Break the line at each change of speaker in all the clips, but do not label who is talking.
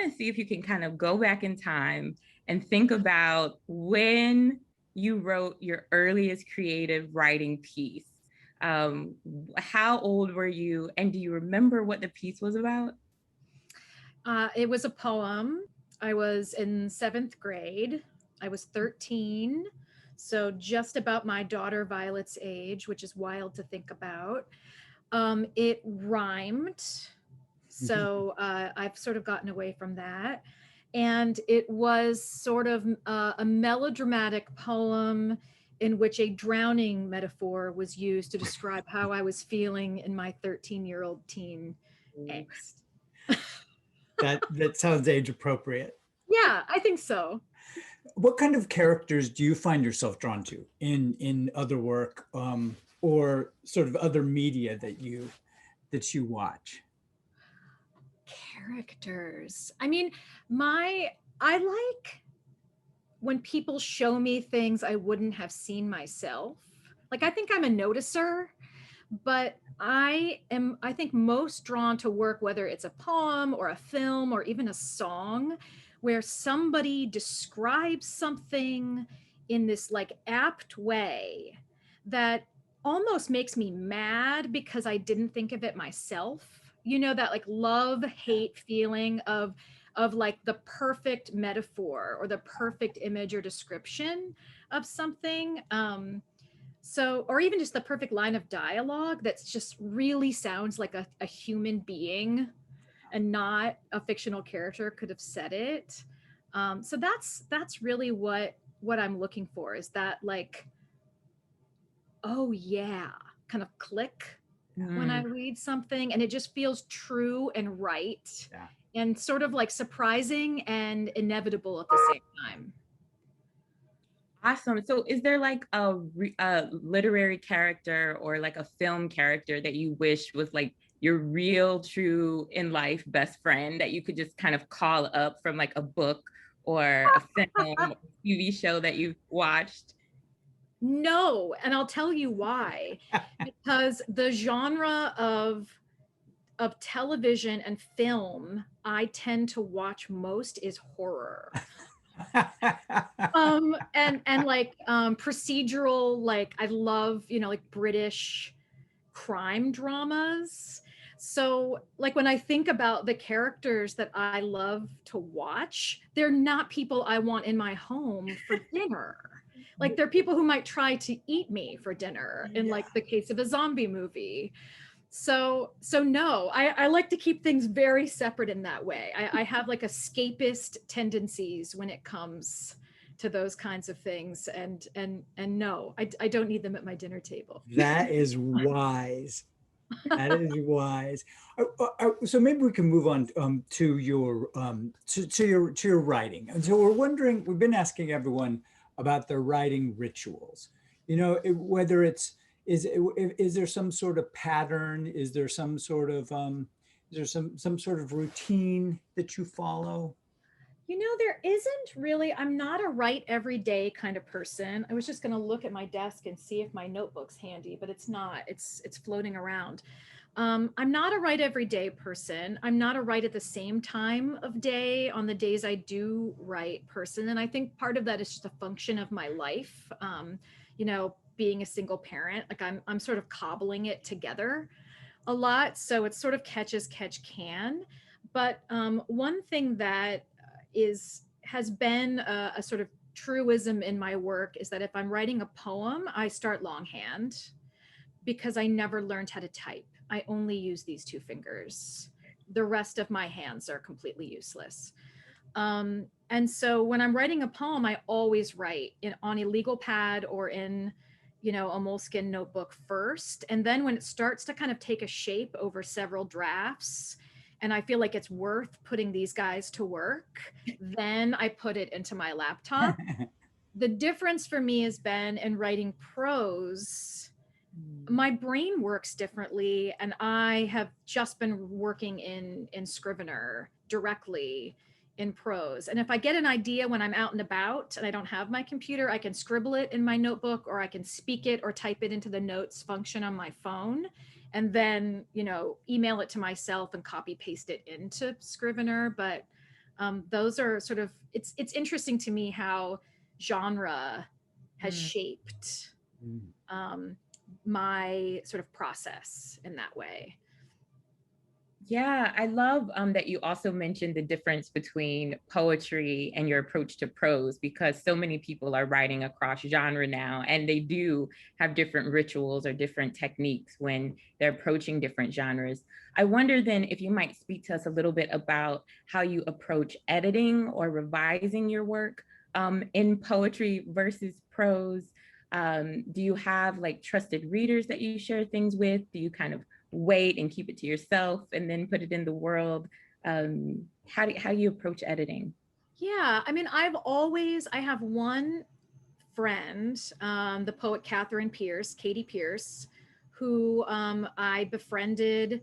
to see if you can kind of go back in time and think about when you wrote your earliest creative writing piece. Um, how old were you, and do you remember what the piece was about?
It was a poem. I was in seventh grade. I was 13. So just about my daughter Violet's age, which is wild to think about. It rhymed. So I've sort of gotten away from that. And it was sort of a melodramatic poem in which a drowning metaphor was used to describe how I was feeling in my 13-year-old teen angst.
That sounds age appropriate.
Yeah, I think so.
What kind of characters do you find yourself drawn to in other work, or sort of other media that you watch?
Characters. I mean, I like when people show me things I wouldn't have seen myself. Like I think I'm a noticer, but I think most drawn to work, whether it's a poem or a film or even a song, where somebody describes something in this like apt way that almost makes me mad because I didn't think of it myself. You know, that like love hate feeling of like the perfect metaphor or the perfect image or description of something. So, or even just the perfect line of dialogue that's just really sounds like a human being and not a fictional character could have said it. So that's really what I'm looking for, is that like, oh yeah, kind of click when I
Mm.
read something and it just feels true and right
Yeah.
and sort of like surprising and inevitable at the same time.
Awesome. So, is there like a literary character or like a film character that you wish was like your real, true in life best friend that you could just kind of call up from like a book or a film or TV show that you've watched?
No, and I'll tell you why. Because the genre of television and film I tend to watch most is horror. And like procedural, like I love, you know, like British crime dramas. So like when I think about the characters that I love to watch, they're not people I want in my home for dinner. Like they're people who might try to eat me for dinner in
Yeah.
like the case of a zombie movie. So no, I like to keep things very separate in that way. I have like escapist tendencies when it comes to those kinds of things, and no, I don't need them at my dinner table.
That is wise. That is wise. So maybe we can move on to your writing. And so we're wondering, we've been asking everyone about their writing rituals. Whether it's is there some sort of pattern? Is there some sort of some sort of routine that you follow?
You know, there isn't really, I'm not a write every day kind of person. I was just going to look at my desk and see if my notebook's handy, but it's not. It's floating around. I'm not a write every day person. I'm not a write at the same time of day on the days I do write person. And I think part of that is just a function of my life. You know, being a single parent, like I'm sort of cobbling it together a lot. So it's sort of catch as catch can. But one thing that is has been a sort of truism in my work is that if I'm writing a poem, I start longhand because I never learned how to type. I only use these two fingers. The rest of my hands are completely useless. And so when I'm writing a poem, I always write on a legal pad or in, you know, a moleskin notebook first. And then when it starts to kind of take a shape over several drafts, and I feel like it's worth putting these guys to work, then I put it into my laptop. The difference for me has been in writing prose, my brain works differently, and I have just been working in Scrivener directly in prose. And if I get an idea when I'm out and about and I don't have my computer, I can scribble it in my notebook, or I can speak it or type it into the notes function on my phone, and then, you know, email it to myself and copy paste it into Scrivener. But Those are sort of, it's interesting to me how genre has
Mm.
shaped
Mm.
my sort of process in that way.
Yeah, I love that you also mentioned the difference between poetry and your approach to prose, because so many people are writing across genre now, and they do have different rituals or different techniques when they're approaching different genres. I wonder then if you might speak to us a little bit about how you approach editing or revising your work in poetry versus prose. Do you have like trusted readers that you share things with? Do you kind of wait and keep it to yourself and then put it in the world? How do you approach editing?
Yeah, I mean, I have one friend, the poet Katie Pierce, who I befriended,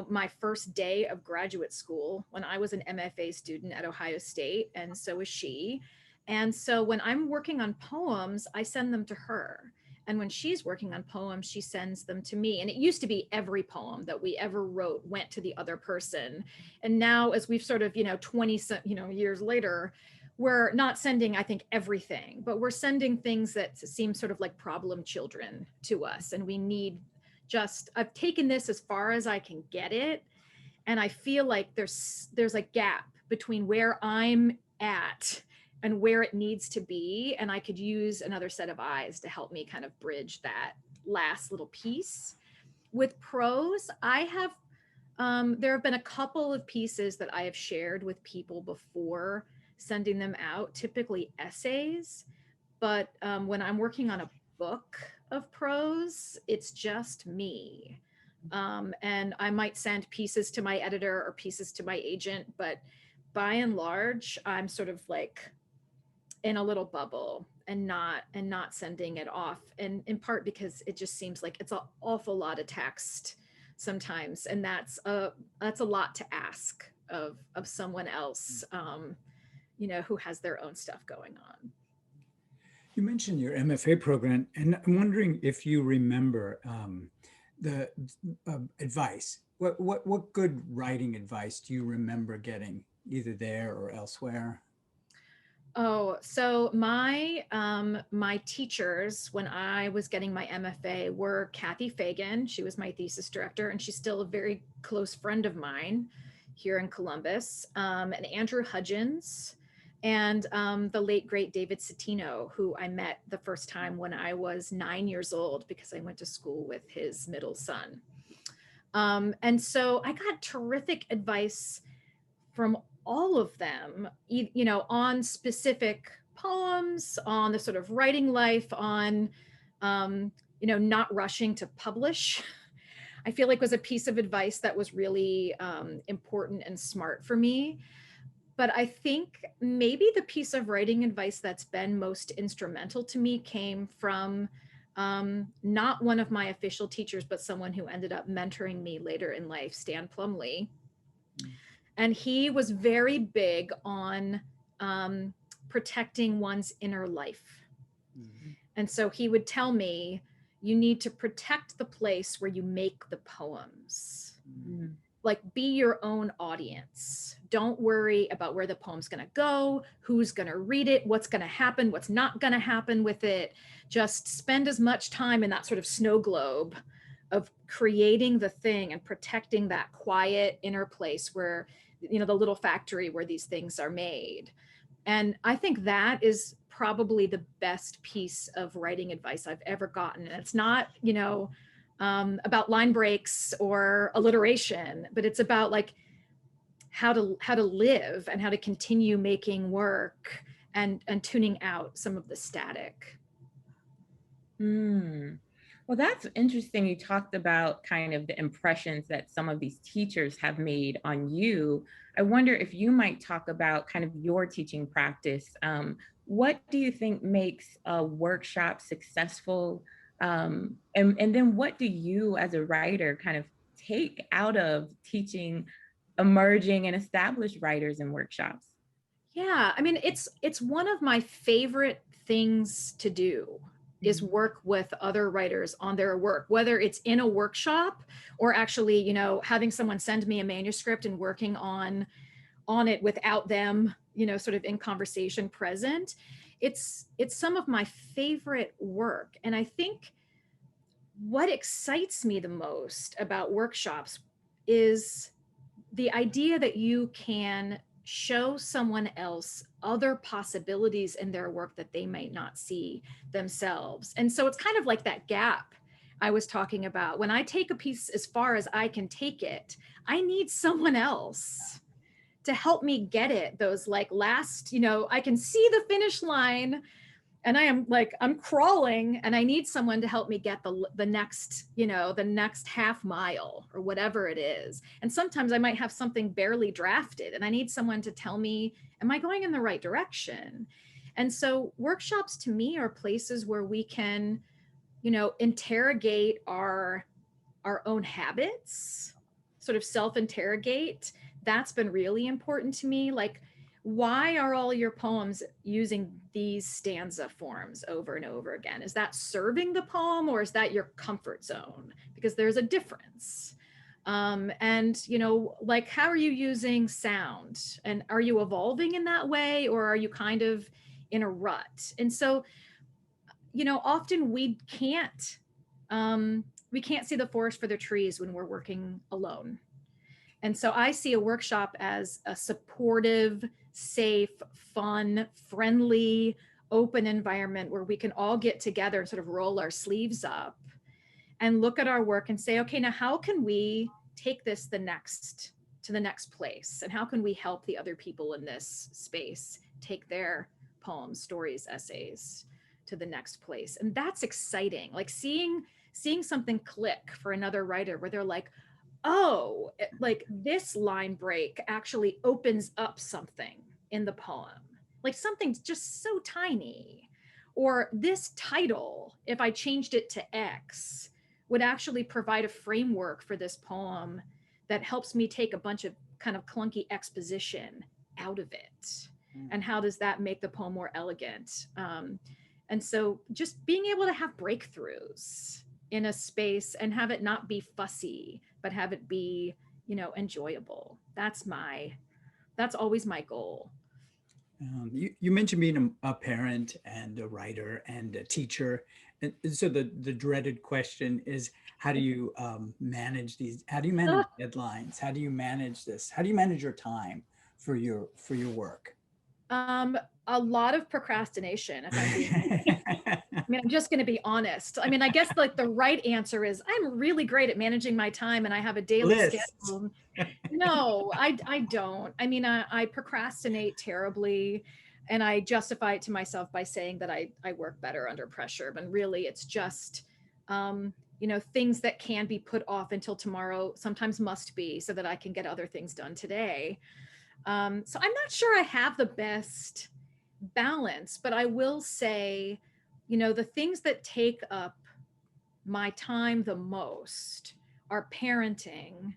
my first day of graduate school when I was an MFA student at Ohio State, and so was she. And so when I'm working on poems, I send them to her. And when she's working on poems, she sends them to me. And it used to be every poem that we ever wrote went to the other person. And now, as we've sort of, 20, years later, we're not sending, I think, everything, but we're sending things that seem sort of like problem children to us. And we need I've taken this as far as I can get it. And I feel like there's a gap between where I'm at and where it needs to be. And I could use another set of eyes to help me kind of bridge that last little piece. With prose, there have been a couple of pieces that I have shared with people before sending them out, typically essays. But when I'm working on a book of prose, it's just me. And I might send pieces to my editor or pieces to my agent, but by and large, I'm sort of like in a little bubble and not sending it off. And in part because it just seems like it's an awful lot of text sometimes, and that's a lot to ask of someone else, who has their own stuff going on.
You mentioned your MFA program, and I'm wondering if you remember the advice. What good writing advice do you remember getting, either there or elsewhere?
Oh, so my teachers when I was getting my MFA were Kathy Fagan. She was my thesis director, and she's still a very close friend of mine here in Columbus. And Andrew Hudgens, and the late great David Citino, who I met the first time when I was 9 years old because I went to school with his middle son. And so I got terrific advice from all of them, on specific poems, on the sort of writing life, on, not rushing to publish. I feel like was a piece of advice that was really important and smart for me. But I think maybe the piece of writing advice that's been most instrumental to me came from not one of my official teachers, but someone who ended up mentoring me later in life, Stan Plumley. And he was very big on protecting one's inner life. Mm-hmm. And so he would tell me, you need to protect the place where you make the poems. Mm-hmm. Like, be your own audience. Don't worry about where the poem's going to go, who's going to read it, what's going to happen, what's not going to happen with it. Just spend as much time in that sort of snow globe of creating the thing and protecting that quiet inner place where, the little factory where these things are made. And I think that is probably the best piece of writing advice I've ever gotten. And it's not, about line breaks or alliteration, but it's about like how to live and how to continue making work and tuning out some of the static.
Well, that's interesting. You talked about kind of the impressions that some of these teachers have made on you. I wonder if you might talk about kind of your teaching practice. What do you think makes a workshop successful? And then what do you as a writer kind of take out of teaching emerging and established writers in workshops?
Yeah, I mean, it's one of my favorite things to do is work with other writers on their work, whether it's in a workshop or actually, having someone send me a manuscript and working on on it without them, sort of in conversation present. It's some of my favorite work. And I think what excites me the most about workshops is the idea that you can show someone else other possibilities in their work that they might not see themselves. And so it's kind of like that gap I was talking about. When I take a piece as far as I can take it, I need someone else to help me get it. Those like last, I can see the finish line and I'm crawling, and I need someone to help me get the next, the next half mile or whatever it is. And sometimes I might have something barely drafted and I need someone to tell me, am I going in the right direction? And so workshops to me are places where we can, interrogate our own habits, sort of self-interrogate. That's been really important to me. Like, why are all your poems using these stanza forms over and over again? Is that serving the poem, or is that your comfort zone? Because there's a difference. And, like, how are you using sound? And are you evolving in that way, or are you kind of in a rut? And so, often we can't see the forest for the trees when we're working alone. And so I see a workshop as a supportive, safe, fun, friendly, open environment where we can all get together and sort of roll our sleeves up and look at our work and say, okay, now how can we take this to the next place? And how can we help the other people in this space take their poems, stories, essays to the next place? And that's exciting. Like seeing something click for another writer where they're like, oh, like this line break actually opens up something in the poem, like something's just so tiny. Or this title, if I changed it to X, would actually provide a framework for this poem that helps me take a bunch of kind of clunky exposition out of it. And how does that make the poem more elegant? And so just being able to have breakthroughs in a space and have it not be fussy, but have it be, enjoyable. That's always my goal.
You mentioned being a parent and a writer and a teacher. And so the dreaded question is, how do you manage these? How do you manage deadlines? How do you manage this? How do you manage your time for your work?
A lot of procrastination, if I'm being I'm just going to be honest. I guess like the right answer is I'm really great at managing my time and I have a daily schedule. No, I don't. I procrastinate terribly, and I justify it to myself by saying that I work better under pressure. But really it's just, things that can be put off until tomorrow sometimes must be, so that I can get other things done today. So I'm not sure I have the best balance, but I will say, the things that take up my time the most are parenting,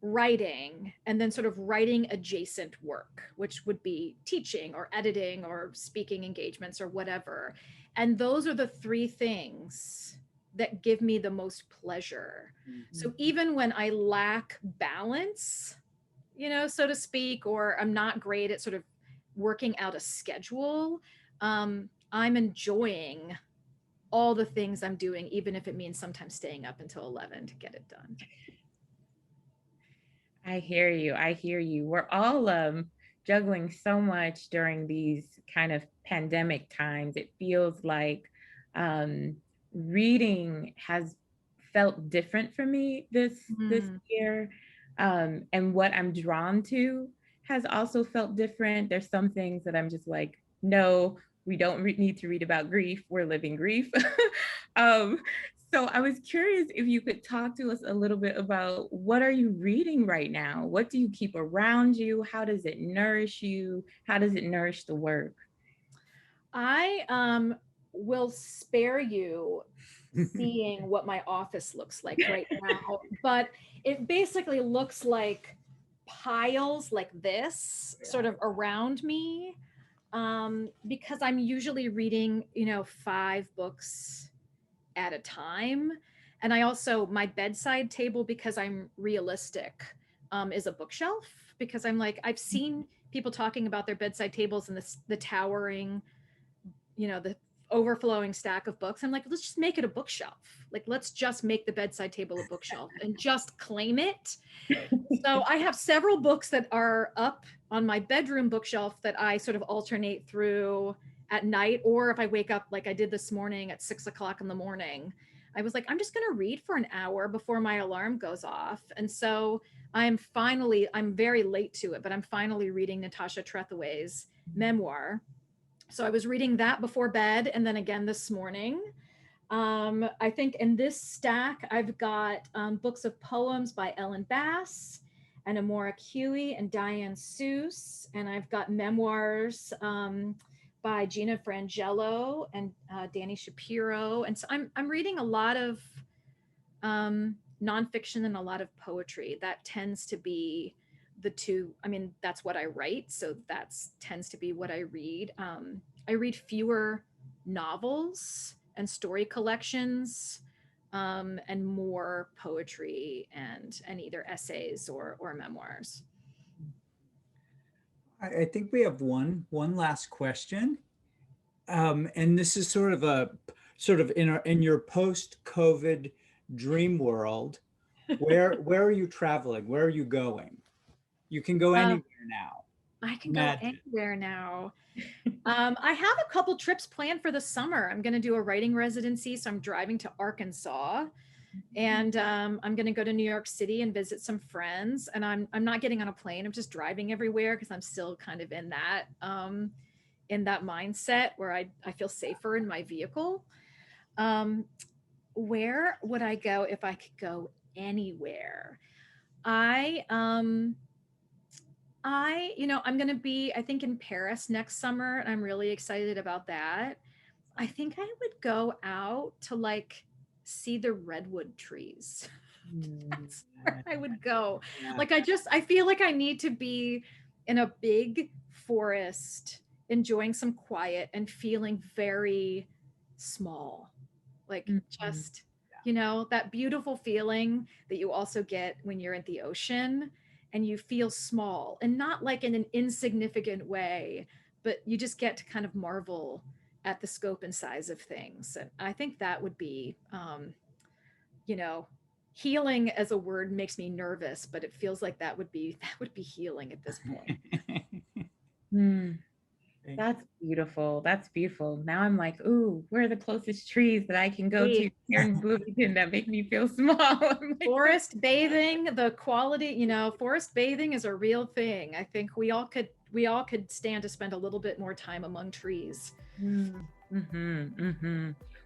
writing, and then sort of writing adjacent work, which would be teaching or editing or speaking engagements or whatever. And those are the three things that give me the most pleasure. Mm-hmm. So even when I lack balance, so to speak, or I'm not great at sort of working out a schedule, I'm enjoying all the things I'm doing, even if it means sometimes staying up until 11 to get it done.
I hear you. We're all juggling so much during these kind of pandemic times. It feels like reading has felt different for me this year. And what I'm drawn to has also felt different. There's some things that I'm just like, no, we don't need to read about grief. We're living grief. So I was curious if you could talk to us a little bit about, what are you reading right now? What do you keep around you? How does it nourish you? How does it nourish the work?
I will spare you seeing what my office looks like right now, but it basically looks like piles like this sort of around me, because I'm usually reading 5 books at a time. And I also, my bedside table, because I'm realistic, is a bookshelf. because I'm like, I've seen people talking about their bedside tables and the towering, the overflowing stack of books. I'm like, let's just make it a bookshelf. Like, let's just make the bedside table a bookshelf and just claim it. So I have several books that are up on my bedroom bookshelf that I sort of alternate through at night, or if I wake up like I did this morning at 6 o'clock in the morning, I was like, I'm just going to read for an hour before my alarm goes off. And so I'm very late to it, but I'm finally reading Natasha Trethewey's memoir. So I was reading that before bed and then again this morning. I think in this stack, I've got books of poems by Ellen Bass and Amora Huey and Diane Seuss. And I've got memoirs by Gina Frangelo and Danny Shapiro. And so I'm reading a lot of nonfiction and a lot of poetry. That tends to be the two. I mean, that's what I write. So that tends to be what I read. I read fewer novels and story collections and more poetry and either essays or memoirs.
I think we have one last question, and this is sort of in your post-COVID dream world. Where are you traveling? Where are you going? You can go anywhere now.
I can go anywhere now. I have a couple trips planned for the summer. I'm going to do a writing residency, so I'm driving to Arkansas. And I'm going to go to New York City and visit some friends. And I'm not getting on a plane. I'm just driving everywhere because I'm still kind of in that mindset where I feel safer in my vehicle. Where would I go if I could go anywhere? I'm going to be, I think, in Paris next summer. And I'm really excited about that. I think I would go out to see the redwood trees. That's where I would go. I feel like I need to be in a big forest, enjoying some quiet and feeling very small. Just, that beautiful feeling that you also get when you're at the ocean and you feel small, and not like in an insignificant way, but you just get to kind of marvel at the scope and size of things. And I think that would be, healing as a word makes me nervous, but it feels like that would be healing at this point.
That's beautiful. That's beautiful. Now I'm like, ooh, where are the closest trees that I can go to here in Bloomington that make me feel small?
Forest bathing, the quality, forest bathing is a real thing. I think we all could stand to spend a little bit more time among trees.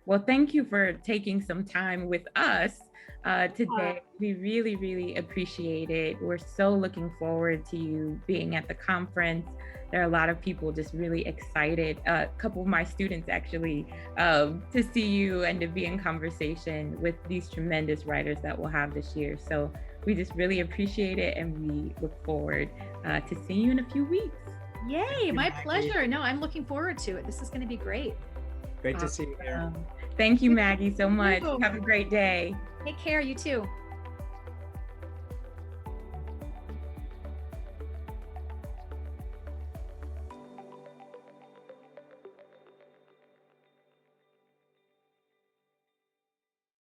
Well, thank you for taking some time with us today. We really, really appreciate it. We're so looking forward to you being at the conference. There are a lot of people just really excited. A couple of my students actually to see you and to be in conversation with these tremendous writers that we'll have this year. So we just really appreciate it, and we look forward to seeing you in a few weeks.
Yay, my pleasure. No, I'm looking forward to it. This is going to be great.
Great to see you there.
Thank you, Maggie, so much. Have a great day.
Take care, you too.